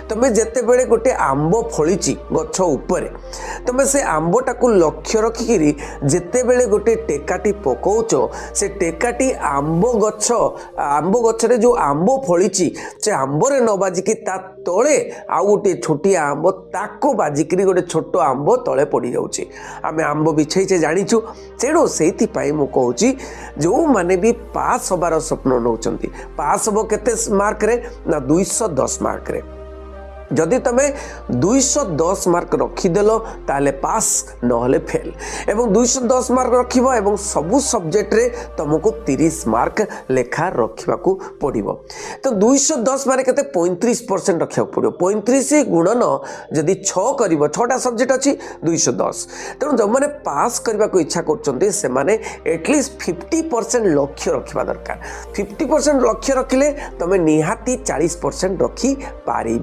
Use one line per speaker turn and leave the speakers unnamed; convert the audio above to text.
तुम जितेबले गोटे आंब फली गछ उपर तुम से आंबटा को लक्ष्य रखिकी जितेबले गोटे टेकाटी पकाउच से टेकाटी आंब गछरे जो आंब फली से आंबर न बाजिकी ता तले आउ गोटे छोटिया आंब ताको बाजिक गोटे छोट आंब तले पड़ जाऊँगी आम आंब बिछे जाचु तेणु से मुझे जो मैंने भी पास हबार स्वप्न नौ पास हम केते मार्क रे ना 210 मार्क रे जदि तुम 210 मार्क रखिदेल ताले पास नहले फेल एवं 210 मार्क रखिबो एवं सबु सब्जेक्ट रे तुमको 30 मार्क लेखा रखा पड़ो तो 210 मार्क केते 35% रखा पड़ो 35 गुणन जदि 6 कर 6टा सब्जेक्ट अच्छी 210 तेणु जो मैंने पास करने को इच्छा कर एटलिस्ट 50% लक्ष्य रखा दरकार 50% लक्ष्य रखिले तुम निहाती 40% रखी पारि।